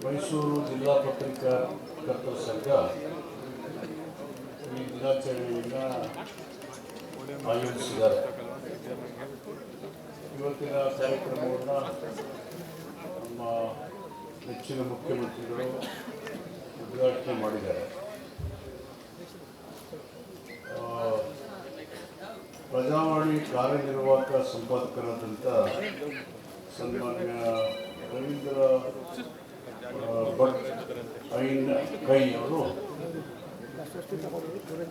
ಮೈಸೂರು ಜಿಲ್ಲಾ ಪತ್ರಿಕಾಕರ್ತರ ಸಂಘ ಈ ದಿನಾಚರಣೆಯನ್ನು ಆಯೋಜಿಸಿದ್ದಾರೆ. ಇವತ್ತಿನ ಕಾರ್ಯಕ್ರಮವನ್ನು ನಮ್ಮ ನೆಚ್ಚಿನ ಮುಖ್ಯಮಂತ್ರಿಗಳು ಉದ್ಘಾಟನೆ ಮಾಡಿದ್ದಾರೆ. ಪ್ರಜಾವಾಣಿ ಕಾರ್ಯನಿರ್ವಾಹಕ ಸಂಪಾದಕರಾದಂಥ ಸನ್ಮಾನ್ಯ ರವೀಂದ್ರ ಭಟ್ ಐನ್ ಕೈ ಅವರು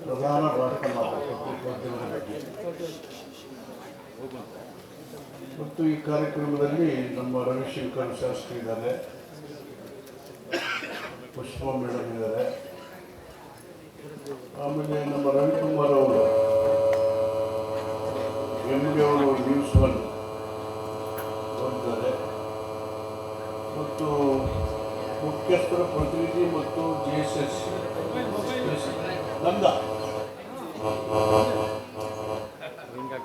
ಪ್ರಧಾನ ಭಾಷಣ ಪತ್ರಿಕೋದ್ಯಮದ ಬಗ್ಗೆ ಮತ್ತು ಈ ಕಾರ್ಯಕ್ರಮದಲ್ಲಿ ನಮ್ಮ ರವಿಶಂಕರ್ ಶಾಸ್ತ್ರಿ ಇದ್ದಾರೆ, ಪುಷ್ಪ ಮೇಡಮ್ ಇದ್ದಾರೆ, ಆಮೇಲೆ ನಮ್ಮ ರವಿಕುಮಾರ್ ಅವರು ಎಮ್ಗೆ ಅವರು ನ್ಯೂಸ್ ಒನ್ ಓದಿದ್ದಾರೆ ಮತ್ತು ಮುಖ್ಯಸ್ಥರ ಪ್ರತಿನಿಧಿ ಮತ್ತು JSS ನಂದ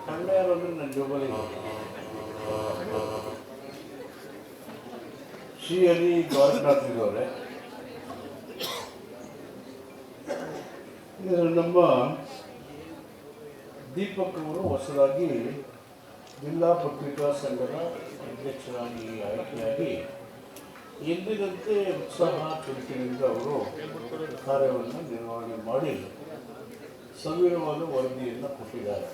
ಕಣ್ಣೆಯರಂದ್ರೆ ನನ್ನ ಜೋಬಲಿ ಶ್ರೀ ಹರಿ ದ್ವಾರಕನಾಥ್ ಇದ್ದವರೆ. ನಮ್ಮ ದೀಪಕ್ ಅವರು ಹೊಸದಾಗಿ ಜಿಲ್ಲಾ ಪತ್ರಿಕಾ ಸಂಘದ ಅಧ್ಯಕ್ಷರಾಗಿ ಆಯ್ಕೆಯಾಗಿ ಎಂದಿನಂತೆ ಉತ್ಸಾಹ ಚುರುಕಿನಿಂದ ಅವರು ಕಾರ್ಯವನ್ನು ನಿರ್ವಹಣೆ ಮಾಡಿ ಸವಿರವಾದ ವರದಿಯನ್ನು ಕೊಟ್ಟಿದ್ದಾರೆ.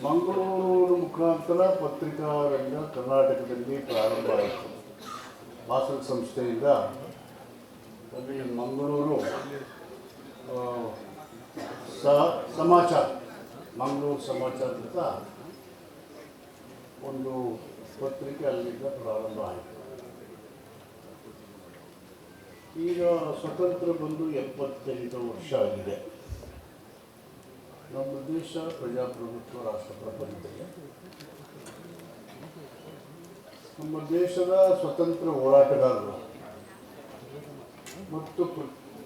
ಮಂಗಳೂರು ಮುಖಾಂತರ ಪತ್ರಿಕಾ ರಂಗ ಕರ್ನಾಟಕದಲ್ಲಿ ಪ್ರಾರಂಭ ಆಯಿತು. ಭಾಸಲ್ ಸಂಸ್ಥೆಯಿಂದ ಅಲ್ಲಿ ಮಂಗಳೂರು ಸಮಾಚಾರ, ಮಂಗಳೂರು ಸಮಾಚಾರ ಅಂತ ಒಂದು ಪತ್ರಿಕೆ ಅಲ್ಲಿಂದ ಪ್ರಾರಂಭ ಆಯಿತು. ಈಗ ಸ್ವತಂತ್ರ ಬಂದು 78 ವರ್ಷ ಆಗಿದೆ. ನಮ್ಮ ದೇಶ ಪ್ರಜಾಪ್ರಭುತ್ವ ರಾಷ್ಟ್ರ ಪ್ರಪಂಚದಲ್ಲಿ ನಮ್ಮ ದೇಶದ ಸ್ವತಂತ್ರ ಹೋರಾಟಗಾರರು ಮತ್ತು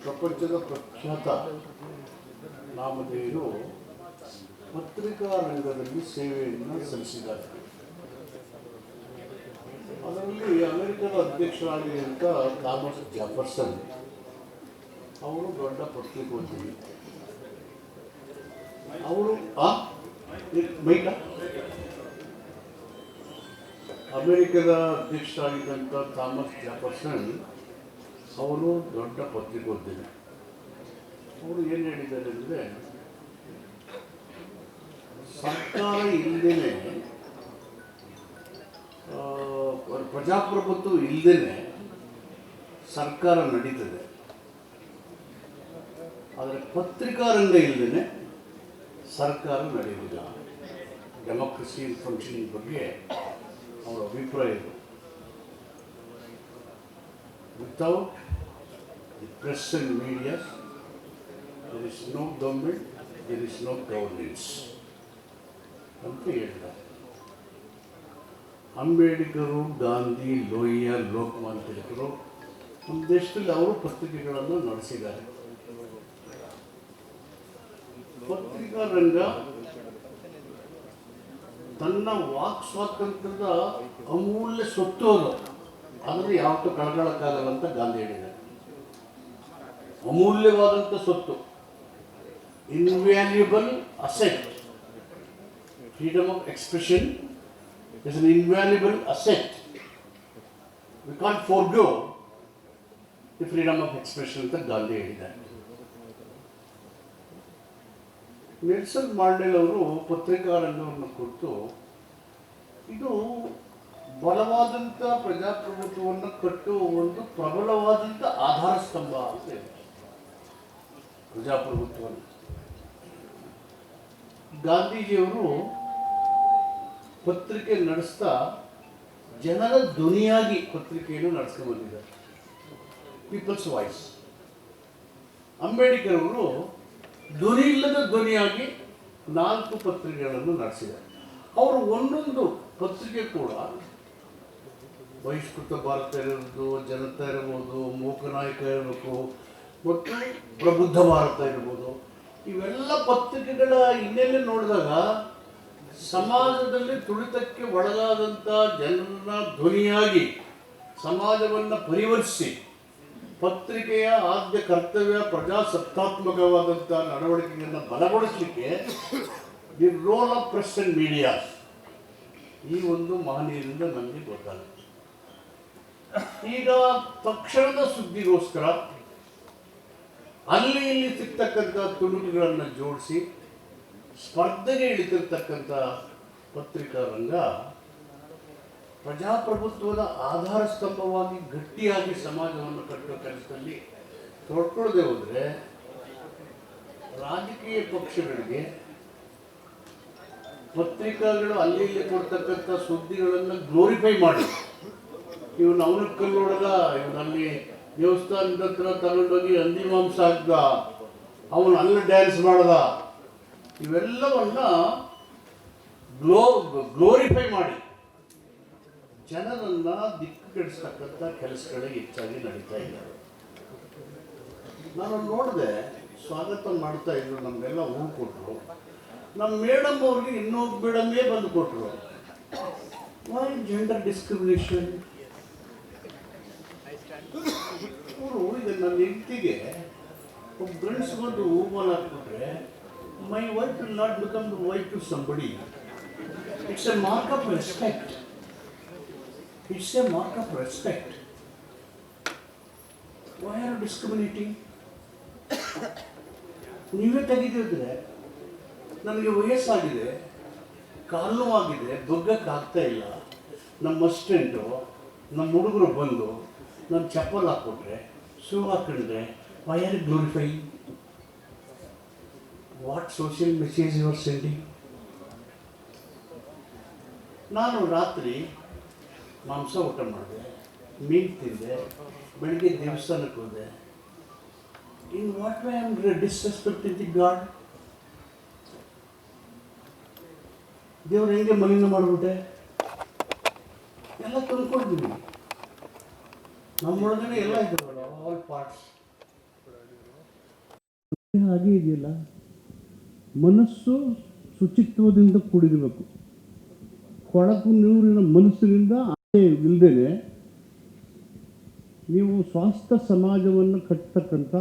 ಪ್ರಪಂಚದ ಪ್ರಖ್ಯಾತ ನಾಮಧೇಯರು ಪತ್ರಿಕಾ ರಂಗದಲ್ಲಿ ಸೇವೆಯನ್ನು ಸಲ್ಲಿಸಿದ್ದಾರೆ. ಅದರಲ್ಲಿ ಅಮೆರಿಕದ ಅಧ್ಯಕ್ಷರಾಗಿರುವಂಥ ಥಾಮಸ್ ಜೆಫರ್ಸನ್ ಅವರು ದೊಡ್ಡ ಪತ್ರಿಕೋದ್ಯಮಿ. ಅವರು ಅಮೆರಿಕದ ಅಧ್ಯಕ್ಷರಾಗಿದ್ದಂಥ ಥಾಮಸ್ ಜೆಫರ್ಸನ್ ಅವರು ದೊಡ್ಡ ಪತ್ರಿಕೋದ್ಯಮಿ. ಅವರು ಏನು ಹೇಳಿದ್ದಾರೆ ಅಂದರೆ, ಸರ್ಕಾರ ಇಲ್ಲದೇ ಪ್ರಜಾಪ್ರಭುತ್ವ ಇಲ್ಲದೇ ಸರ್ಕಾರ ನಡೀತದೆ, ಆದರೆ ಪತ್ರಿಕಾ ರಂಗ ಇಲ್ಲದೇ ಸರ್ಕಾರ ನಡೆಯುವುದಿಲ್ಲ. ಡೆಮೋಕ್ರಸಿ ಫಂಕ್ಷನಿಂಗ್ ಬಗ್ಗೆ ಅವರ ಅಭಿಪ್ರಾಯ ಇದೆ. Without the press and media there is no government, there is no governance ಅಂತ ಹೇಳಿದ್ದಾರೆ. ಅಂಬೇಡ್ಕರು, ಗಾಂಧಿ, ಲೋಹಿಯಾ, ಲೋಕಮಾನ್ಯ ತಿಲಕರು ನಮ್ಮ ದೇಶದಲ್ಲಿ ಅವರು ಪತ್ರಿಕೆಗಳನ್ನು ನಡೆಸಿದ್ದಾರೆ. ಪತ್ರಿಕಾ ರಂಗ ತನ್ನ ವಾಕ್ ಸ್ವಾತಂತ್ರ್ಯದ ಅಮೂಲ್ಯ ಸ್ವತ್ತು ಅದು, ಆದರೆ ಯಾವತ್ತೂ ಕಳ್ಕೊಳ್ಳೋಕ್ಕಾಗಲ್ಲ ಅಂತ ಗಾಂಧಿ ಹೇಳಿದ್ದಾರೆ. ಅಮೂಲ್ಯವಾದಂಥ ಸ್ವತ್ತು, invaluable asset. Freedom of expression is an invaluable asset. We can't forego the freedom of expression ಅಂತ ಗಾಂಧಿ ಹೇಳಿದ್ದಾರೆ. ನೆಲ್ಸನ್ ಮಂಡೇಲ ಅವರು ಪತ್ರಿಕಾ ರಂಗವನ್ನು ಕುರಿತು ಇದು ಬಲವಾದಂಥ ಪ್ರಜಾಪ್ರಭುತ್ವವನ್ನು ಕಟ್ಟುವ ಒಂದು ಪ್ರಬಲವಾದಂಥ ಆಧಾರ ಸ್ತಂಭ ಅಂತ ಹೇಳಿದ್ದಾರೆ. ಪ್ರಜಾಪ್ರಭುತ್ವವನ್ನು ಗಾಂಧೀಜಿಯವರು ಪತ್ರಿಕೆ ನಡೆಸ್ತಾ ಜನರ ಧ್ವನಿಯಾಗಿ ಪತ್ರಿಕೆಯನ್ನು ನಡೆಸ್ಕೊಂಡು ಬಂದಿದ್ದಾರೆ, ಪೀಪಲ್ಸ್ ವಾಯ್ಸ್. ಅಂಬೇಡ್ಕರ್ ಅವರು ಧ್ವನಿ ಇಲ್ಲದ ಧ್ವನಿಯಾಗಿ 4 ಪತ್ರಿಕೆಗಳನ್ನು ನಡೆಸಿದ್ದಾರೆ. ಅವರು ಒಂದೊಂದು ಪತ್ರಿಕೆ ಕೂಡ ಬಹಿಷ್ಕೃತ ಭಾರತ ಇರ್ಬೋದು, ಜನತಾ ಇರ್ಬೋದು, ಮೂಕನಾಯಕ ಇರಬೇಕು ಮತ್ತು ಪ್ರಬುದ್ಧ ಭಾರತ ಇರ್ಬೋದು, ಇವೆಲ್ಲ ಪತ್ರಿಕೆಗಳ ಹಿನ್ನೆಲೆ ನೋಡಿದಾಗ ಸಮಾಜದಲ್ಲಿ ತುಳಿತಕ್ಕೆ ಒಳಗಾದಂಥ ಜನರನ್ನ ಧ್ವನಿಯಾಗಿ ಸಮಾಜವನ್ನು ಪರಿವರ್ತಿಸಿ ಪತ್ರಿಕೆಯ ಆದ್ಯ ಕರ್ತವ್ಯ ಪ್ರಜಾಸತ್ತಾತ್ಮಕವಾದಂಥ ನಡವಳಿಕೆಯನ್ನು ಬಲಗೊಳಿಸಲಿಕ್ಕೆ the role of press and media ಈ ಒಂದು ಮಹನೀಯರಿಂದ ನಮಗೆ ಗೊತ್ತಾಗುತ್ತೆ. ಈಗ ತಕ್ಷಣದ ಸುದ್ದಿಗೋಸ್ಕರ ಅಲ್ಲಿ ಇಲ್ಲಿ ಸಿಗ್ತಕ್ಕಂಥ ತುಣುಕುಗಳನ್ನು ಜೋಡಿಸಿ ಸ್ಪರ್ಧೆಗೆ ಇಳಿತಿರ್ತಕ್ಕಂಥ ಪತ್ರಿಕಾ ರಂಗ ಪ್ರಜಾಪ್ರಭುತ್ವದ ಆಧಾರ ಸ್ತಂಭವಾಗಿ ಗಟ್ಟಿಯಾಗಿ ಸಮಾಜವನ್ನು ಕಟ್ಟುವ ಕೆಲಸದಲ್ಲಿ ತೊಡ್ಕೊಳ್ಳದೆ ಹೋದರೆ ರಾಜಕೀಯ ಪಕ್ಷಗಳಿಗೆ ಪತ್ರಿಕಾಗಳು ಅಲ್ಲಿ ಇಲ್ಲಿ ಕೊಡ್ತಕ್ಕಂಥ ಸುದ್ದಿಗಳನ್ನು ಗ್ಲೋರಿಫೈ ಮಾಡಿ ಇವನು ಅವನ ಕಲ್ಲೊಡಗ ಇವನಲ್ಲಿ ದೇವಸ್ಥಾನದ ಹತ್ರ ತಗೊಂಡೋಗಿ ಹಂದಿ ಮಾಂಸ ಹಾಕ್ದ, ಅವನು ಅಲ್ಲಿ ಡ್ಯಾನ್ಸ್ ಮಾಡ್ದ, ಇವೆಲ್ಲವನ್ನ ಗ್ಲೋರಿಫೈ ಮಾಡಿ ಜನರನ್ನ ದಿಕ್ಕು ಕೆಡಿಸ್ತಕ್ಕಂಥ ಕೆಲಸಗಳೇ ಹೆಚ್ಚಾಗಿ ನಡೀತಾ ಇದ್ದಾರೆ. ನಾನು ನೋಡಿದೆ, ಸ್ವಾಗತ ಮಾಡ್ತಾ ಇದ್ರು, ನಮಗೆಲ್ಲ ಹೂ ಕೊಟ್ಟರು. ನಮ್ಮ ಮೇಡಮ್ ಅವ್ರಿಗೆ ಇನ್ನೊಬ್ಬ ಮೇಡಮ್ಮೇ ಬಂದು ಕೊಟ್ಟರು. Why gender discrimination? ಅವರು ಈಗ ನನ್ನ ಹೆಂಡತಿಗೆ ಒಬ್ಬ ಗಂಡಸು ಬಂದು ಹೂವಲ್ಲಿ ಹಾಕ್ಬಿಟ್ರೆ my wife will not become the wife to somebody. It's a mark of respect. It's a mark of respect. Why are you discriminating? ನೀವೇ ತೆಗೆದಿದ್ರೆ ನನಗೆ ವಯಸ್ಸಾಗಿದೆ, ಕಾಲು ನೋವಾಗಿದೆ, ಬಗ್ಗಕ್ಕಾಗ್ತಾ ಇಲ್ಲ, ನಮ್ಮ ಅಸಿಸ್ಟೆಂಟು ನಮ್ಮ ಹುಡುಗರು ಬಂದು ನನ್ನ ಚಪ್ಪಲ್ ಹಾಕ್ಕೊಟ್ರೆ, ಶೂ ಹಾಕೊಂಡ್ರೆ, why are you glorifying? What social message you are sending? ನಾನು ರಾತ್ರಿ ಮಾಂಸ ಊಟ ಮಾಡಿದೆ, ಮೀನು ತಿಂದೆ, ಬೆಳಿಗ್ಗೆ ದೇವಸ್ಥಾನಕ್ಕೆ ಹೋದೆ. In what way I am disrespecting the god? ದೇವ್ರು ಹೆಂಗೆ ಮಲಿನ ಮಾಡಿಬಿಟ್ಟೆ? ಎಲ್ಲ ತಂದ್ಕೊಡ್ತೀವಿ, ನಮ್ಮೊಳಗನೆ ಎಲ್ಲ ಇದ್ದಾವಲ್ಲ, ಆಲ್ ಪಾರ್ಟ್ಸ್. ಹಾಗೆ ಇದೆಯಲ್ಲ, ಮನಸ್ಸು ಶುಚಿತ್ವದಿಂದ ಕೂಡಿರಬೇಕು. ಕೊಳಕು ನೀರಿನ ಮನಸ್ಸಿನಿಂದ ಇಲ್ಲದೇನೆ ನೀವು ಸ್ವಾಸ್ಥ್ಯ ಸಮಾಜವನ್ನು ಕಟ್ಟತಕ್ಕಂಥ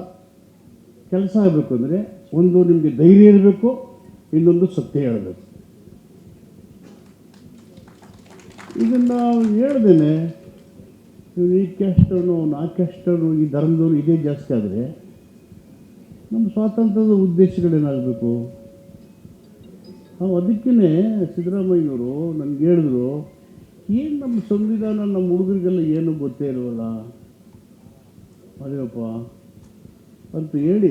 ಕೆಲಸ ಆಗಬೇಕು ಅಂದರೆ ಒಂದು ನಿಮಗೆ ಧೈರ್ಯ ಇರಬೇಕು, ಇನ್ನೊಂದು ಸತ್ಯ ಹೇಳಬೇಕು. ಇದನ್ನು ಹೇಳ್ದೇನೆ ನೀವು ಈ ಕ್ಯಾಸ್ಟವನು ಆ ಕ್ಯಾಸ್ಟವನು ಈ ಧರ್ಮದವರು ಇದೇ ಜಾಸ್ತಿ ಆದರೆ ನಮ್ಮ ಸ್ವಾತಂತ್ರ್ಯದ ಉದ್ದೇಶಗಳೇನಾಗಬೇಕು? ನಾವು ಅದಕ್ಕೇ ಸಿದ್ದರಾಮಯ್ಯನವರು ನನಗೆ ಹೇಳಿದ್ರು, ಏನು ನಮ್ಮ ಸಂವಿಧಾನ ನಮ್ಮ ಹುಡುಗರಿಗೆಲ್ಲ ಏನೂ ಗೊತ್ತೇ ಇರೋಲ್ಲ ಅದೇವಪ್ಪ ಅಂತ ಹೇಳಿ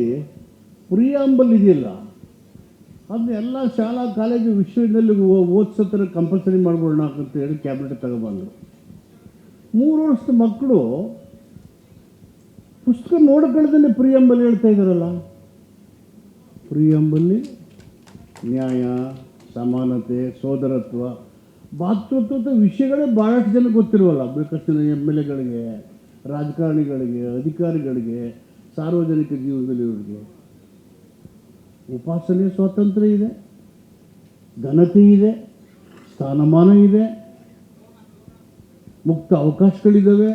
ಪ್ರಿಯಾಂಬಲ್ ಇದೆಯಲ್ಲ ಅದನ್ನ ಎಲ್ಲ ಶಾಲಾ ಕಾಲೇಜು ವಿಶ್ವವಿದ್ಯಾಲಯಕ್ಕೆ ಓದಿಸೋತರ ಕಂಪಲ್ಸರಿ ಮಾಡ್ಬೋಣ ಅಂತ ಹೇಳಿ ಕ್ಯಾಬಿನೆಟ್ ತಗೊಬಂದರು. 3 ವರ್ಷದ ಮಕ್ಕಳು ಪುಸ್ತಕ ನೋಡ್ಕೊಳ್ದೇ ಪ್ರಿಯಾಂಬಲ್ ಹೇಳ್ತಾ ಇದ್ದಾರಲ್ಲ. ಪ್ರಿಯಾಂಬಲ್ಲಿ ನ್ಯಾಯ, ಸಮಾನತೆ, ಸೋದರತ್ವ, ಭಾತೃತ್ವದ ವಿಷಯಗಳೇ ಭಾಳಷ್ಟು ಜನ ಗೊತ್ತಿರುವಲ್ಲ. ಬೇಕಷ್ಟು MLAಗಳಿಗೆ, ರಾಜಕಾರಣಿಗಳಿಗೆ, ಅಧಿಕಾರಿಗಳಿಗೆ, ಸಾರ್ವಜನಿಕ ಜೀವನದಲ್ಲಿ ಇವರಿಗೆ ಉಪಾಸನೆ ಸ್ವಾತಂತ್ರ್ಯ ಇದೆ, ಘನತೆ ಇದೆ, ಸ್ಥಾನಮಾನ ಇದೆ, ಮುಕ್ತ ಅವಕಾಶಗಳಿದ್ದಾವೆ.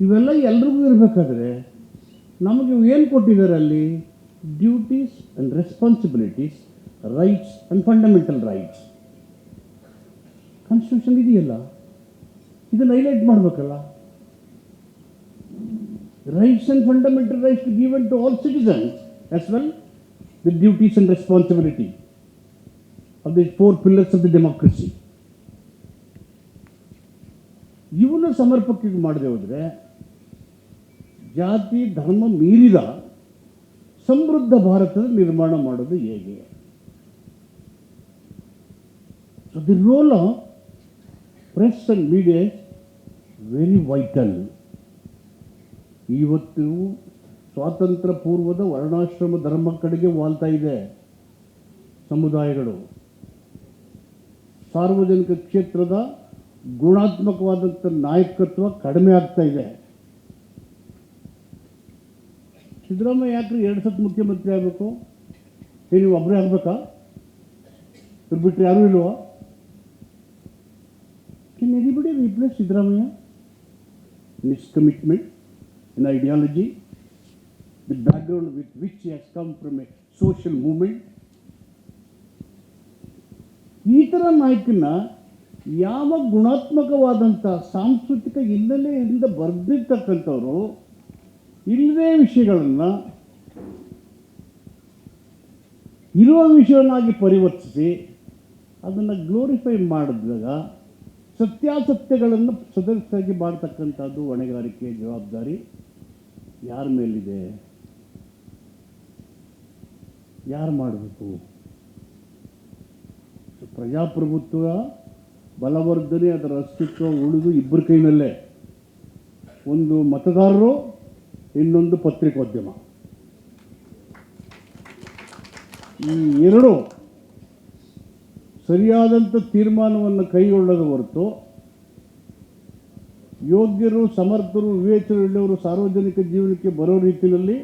ಇವೆಲ್ಲ ಎಲ್ರಿಗೂ ಇರಬೇಕಾದ್ರೆ ನಮಗೆ ಏನು ಕೊಟ್ಟಿದ್ದಾರೆ ಅಲ್ಲಿ? Duties and responsibilities, rights and fundamental rights. Constitution ಇದೆಯಲ್ಲ, ಇದನ್ನು ಹೈಲೈಟ್ ಮಾಡಬೇಕಲ್ಲ. Rights and fundamental rights given to all citizens as well the duties and responsibility of the 4 pillars of the democracy. ಇವನ್ನ ಸಮರ್ಪಕ್ಕೆ ಮಾಡದೆ ಹೋದರೆ ಜಾತಿ ಧರ್ಮ ಮೀರಿದ ಸಮೃದ್ಧ ಭಾರತದ ನಿರ್ಮಾಣ ಮಾಡೋದು ಹೇಗೆ? So the role of press and media very vital. ಇವತ್ತು ಸ್ವಾತಂತ್ರ್ಯ ಪೂರ್ವದ ವರ್ಣಾಶ್ರಮ ಧರ್ಮ ಕಡೆಗೆ ವಾಲ್ತಾ ಇದೆ ಸಮುದಾಯಗಳು. ಸಾರ್ವಜನಿಕ ಕ್ಷೇತ್ರದ ಗುಣಾತ್ಮಕವಾದಂಥ ನಾಯಕತ್ವ ಕಡಿಮೆ ಆಗ್ತಾ ಇದೆ. ಸಿದ್ದರಾಮಯ್ಯ ಯಾಕ್ರಿ 2 ಸತಿ ಮುಖ್ಯಮಂತ್ರಿ ಆಗಬೇಕು? ನೀವು ಒಬ್ಬರೇ ಆಗಬೇಕಾ? ಇವ್ರು ಬಿಟ್ಟರೆ ಯಾರೂ ಇಲ್ವಾ? Can anybody replace Siddaramaiah in his commitment, in ideology, the background with which he has come from a social movement? ಈ ಥರ ನಾಯಕನ ಯಾವ ಗುಣಾತ್ಮಕವಾದಂಥ ಸಾಂಸ್ಕೃತಿಕ ಹಿನ್ನೆಲೆಯಿಂದ ಬರೆದಿರ್ತಕ್ಕಂಥವ್ರು ಇಲ್ಲದೇ ವಿಷಯಗಳನ್ನು ಇರುವ ವಿಷಯವನ್ನಾಗಿ ಪರಿವರ್ತಿಸಿ ಅದನ್ನು ಗ್ಲೋರಿಫೈ ಮಾಡಿದಾಗ ಸತ್ಯಾಸತ್ಯಗಳನ್ನು ಸದಸ್ಯರಾಗಿ ಮಾಡ್ತಕ್ಕಂಥದ್ದು ಹೊಣೆಗಾರಿಕೆ, ಜವಾಬ್ದಾರಿ ಯಾರ ಮೇಲಿದೆ? ಯಾರು ಮಾಡಬೇಕು? ಪ್ರಜಾಪ್ರಭುತ್ವ ಬಲವರ್ಧನೆ, ಅದರ ಅಸ್ತಿತ್ವ ಉಳಿದು ಇಬ್ಬರ ಕೈನಲ್ಲೇ. ಒಂದು ಮತದಾರರು, ಇನ್ನೊಂದು ಪತ್ರಿಕೋದ್ಯಮ. ಈ ಎರಡು ಸರಿಯಾದಂಥ ತೀರ್ಮಾನವನ್ನು ಕೈಗೊಳ್ಳದ ಹೊರತು ಯೋಗ್ಯರು, ಸಮರ್ಥರು, ವಿವೇಚನೆಯುಳ್ಳವರು ಸಾರ್ವಜನಿಕ ಜೀವನಕ್ಕೆ ಬರೋ ರೀತಿಯಲ್ಲಿ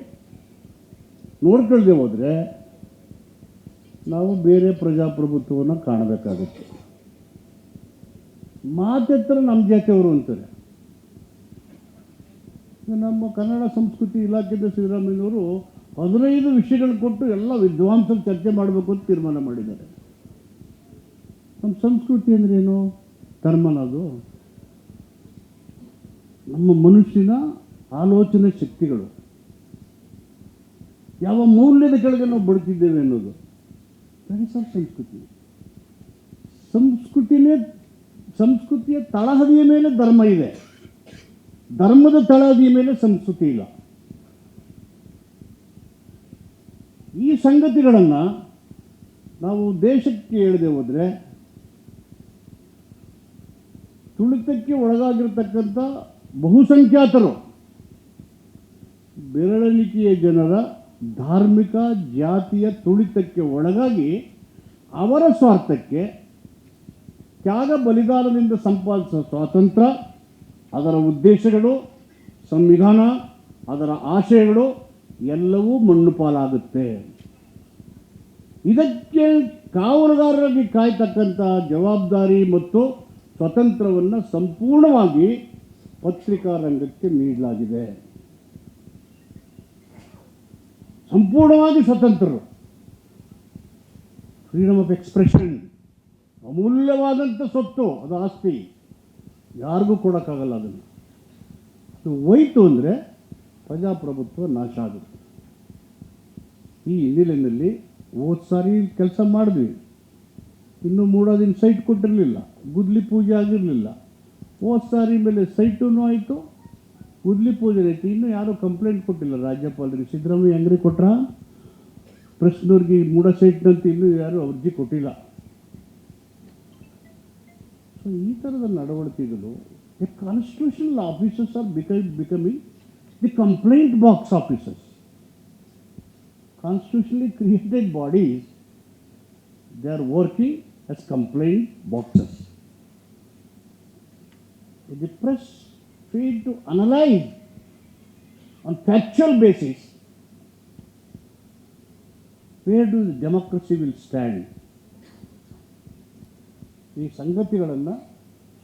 ನೋಡ್ಕೊಳ್ದೆ ಹೋದರೆ ನಾವು ಬೇರೆ ಪ್ರಜಾಪ್ರಭುತ್ವವನ್ನು ಕಾಣಬೇಕಾಗುತ್ತೆ. ಮಾತೆತ್ತರ ನಮ್ಮ ಜಾತಿಯವರು ಅಂತಾರೆ. ನಮ್ಮ ಕನ್ನಡ ಸಂಸ್ಕೃತಿ ಇಲಾಖೆಯಿಂದ ಸಿದ್ದರಾಮಯ್ಯನವರು 15 ವಿಷಯಗಳು ಕೊಟ್ಟು ಎಲ್ಲ ವಿದ್ವಾಂಸರು ಚರ್ಚೆ ಮಾಡಬೇಕು ಅಂತ ತೀರ್ಮಾನ ಮಾಡಿದ್ದಾರೆ. ನಮ್ಮ ಸಂಸ್ಕೃತಿ ಅಂದ್ರೇನು? ಧರ್ಮನದು. ನಮ್ಮ ಮನುಷ್ಯನ ಆಲೋಚನೆ ಶಕ್ತಿಗಳು ಯಾವ ಮೌಲ್ಯದ ಕೆಳಗೆ ನಾವು ಬದುಕಿದ್ದೇವೆ ಅನ್ನೋದು ಸಂಸ್ಕೃತಿ. ಸಂಸ್ಕೃತಿಯ ತಳಹದಿಯ ಮೇಲೆ ಧರ್ಮ ಇದೆ, ಧರ್ಮದ ತಳಹದಿಯ ಮೇಲೆ ಸಂಸ್ಕೃತಿ ಇಲ್ಲ. ಈ ಸಂಗತಿಗಳನ್ನು ನಾವು ದೇಶಕ್ಕೆ ಹೇಳದೆ ಹೋದರೆ ತುಳಿತಕ್ಕೆ ಒಳಗಾಗಿರ್ತಕ್ಕಂಥ ಬಹುಸಂಖ್ಯಾತರು, ಬೆರಳೆಣಿಕೆಯ ಜನರ ಧಾರ್ಮಿಕ ಜಾತಿಯ ತುಳಿತಕ್ಕೆ ಒಳಗಾಗಿ ಅವರ ಸ್ವಾರ್ಥಕ್ಕೆ ತ್ಯಾಗ ಬಲಿದಾನದಿಂದ ಸಂಪಾದಿಸುವ ಸ್ವಾತಂತ್ರ್ಯ, ಅದರ ಉದ್ದೇಶಗಳು, ಸಂವಿಧಾನ, ಅದರ ಆಶಯಗಳು ಎಲ್ಲವೂ ಮಣ್ಣು ಪಾಲಾಗುತ್ತೆ. ಇದಕ್ಕೆ ಕಾವಲುಗಾರರಾಗಿ ಕಾಯ್ತಕ್ಕಂಥ ಜವಾಬ್ದಾರಿ ಮತ್ತು ಸ್ವತಂತ್ರವನ್ನು ಸಂಪೂರ್ಣವಾಗಿ ಪತ್ರಿಕಾ ರಂಗಕ್ಕೆ ನೀಡಲಾಗಿದೆ. ಸಂಪೂರ್ಣವಾಗಿ ಸ್ವತಂತ್ರರು. ಫ್ರೀಡಮ್ ಆಫ್ ಎಕ್ಸ್ಪ್ರೆಷನ್ ಅಮೂಲ್ಯವಾದಂಥ ಸ್ವತ್ತು, ಅದು ಆಸ್ತಿ, ಯಾರಿಗೂ ಕೊಡೋಕ್ಕಾಗಲ್ಲ. ಅದನ್ನು ಅದು ಹೋಯಿತು ಅಂದರೆ ಪ್ರಜಾಪ್ರಭುತ್ವ ನಾಶ ಆಗುತ್ತೆ. ಈ ಹಿನ್ನೆಲೆಯಲ್ಲಿ ಹೋದ ಸಾರಿ ಕೆಲಸ ಮಾಡಿದ್ವಿ, ಇನ್ನೂ 3 ದಿನ ಸೈಟ್ ಕೊಟ್ಟಿರಲಿಲ್ಲ, ಗುದ್ಲಿ ಪೂಜೆ ಆಗಿರಲಿಲ್ಲ. ಹೋದ ಸಾರಿ ಮೇಲೆ ಸೈಟೂ ಆಯಿತು, ಗುದ್ಲಿ ಪೂಜೆ ಆಯಿತು. ಇನ್ನೂ ಯಾರೂ ಕಂಪ್ಲೇಂಟ್ ಕೊಟ್ಟಿಲ್ಲ ರಾಜ್ಯಪಾಲರಿಗೆ. ಸಿದ್ದರಾಮಯ್ಯ ಅಂಗಡಿ ಕೊಟ್ರ, ಪ್ರಶ್ನವ್ರಿಗೆ ಮೂಡ ಸೈಟ್ನಂತ ಇನ್ನೂ ಯಾರೂ ಅರ್ಜಿ ಕೊಟ್ಟಿಲ್ಲ. ಸೊ ಈ ಥರದ ನಡವಳಿಕೆಗಳು the constitutional officers are becoming the complaint box officers. Constitutionally created bodies, they are working as complaint boxes. If the press fail to analyze on factual basis, where do the democracy will stand? ಈ ಸಂಗತಿಗಳನ್ನು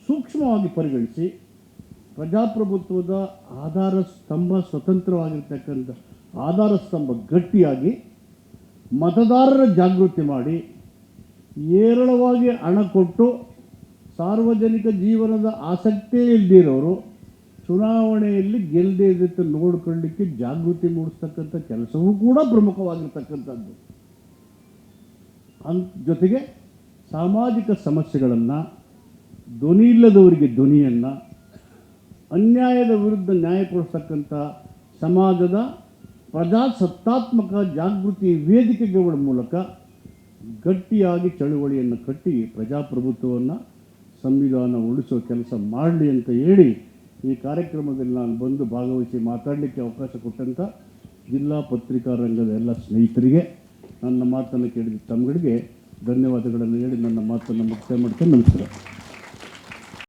ಸೂಕ್ಷ್ಮವಾಗಿ ಪರಿಗಣಿಸಿ ಪ್ರಜಾಪ್ರಭುತ್ವದ ಆಧಾರ ಸ್ತಂಭ, ಸ್ವತಂತ್ರವಾಗಿರ್ತಕ್ಕಂಥ ಆಧಾರ ಸ್ತಂಭ ಗಟ್ಟಿಯಾಗಿ ಮತದಾರರ ಜಾಗೃತಿ ಮಾಡಿ, ಏರಳವಾಗಿ ಹಣ ಕೊಟ್ಟು ಸಾರ್ವಜನಿಕ ಜೀವನದ ಆಸಕ್ತಿ ಇಲ್ಲದಿರೋರು ಚುನಾವಣೆಯಲ್ಲಿ ಗೆಲ್ಲದೇ ಇದ್ದಕ್ಕೆ ನೋಡಿಕೊಳ್ಳಲಿಕ್ಕೆ ಜಾಗೃತಿ ಮೂಡಿಸ್ತಕ್ಕಂಥ ಕೆಲಸವೂ ಕೂಡ ಪ್ರಮುಖವಾಗಿರ್ತಕ್ಕಂಥದ್ದು. ಜೊತೆಗೆ ಸಾಮಾಜಿಕ ಸಮಸ್ಯೆಗಳನ್ನು, ಧ್ವನಿ ಇಲ್ಲದವರಿಗೆ ಧ್ವನಿಯನ್ನು, ಅನ್ಯಾಯದ ವಿರುದ್ಧ ನ್ಯಾಯ ಕೊಡಿಸ್ತಕ್ಕಂಥ ಸಮಾಜದ ಪ್ರಜಾಸತ್ತಾತ್ಮಕ ಜಾಗೃತಿ ವೇದಿಕೆಗಳ ಮೂಲಕ ಗಟ್ಟಿಯಾಗಿ ಚಳುವಳಿಯನ್ನು ಕಟ್ಟಿ ಪ್ರಜಾಪ್ರಭುತ್ವವನ್ನು, ಸಂವಿಧಾನ ಉಳಿಸುವ ಕೆಲಸ ಮಾಡಲಿ ಅಂತ ಹೇಳಿ ಈ ಕಾರ್ಯಕ್ರಮದಲ್ಲಿ ನಾನು ಬಂದು ಭಾಗವಹಿಸಿ ಮಾತಾಡಲಿಕ್ಕೆ ಅವಕಾಶ ಕೊಟ್ಟಂಥ ಜಿಲ್ಲಾ ಪತ್ರಿಕಾ ರಂಗದ ಎಲ್ಲ ಸ್ನೇಹಿತರಿಗೆ, ನನ್ನ ಮಾತನ್ನು ಕೇಳಿದ ತಮ್ಮಗಳಿಗೆ ಧನ್ಯವಾದಗಳನ್ನು ಹೇಳಿ ನನ್ನ ಮಾತನ್ನು ಮುಕ್ತಾಯ ಮಾಡ್ತೇನೆ. ನಮಸ್ಕಾರ.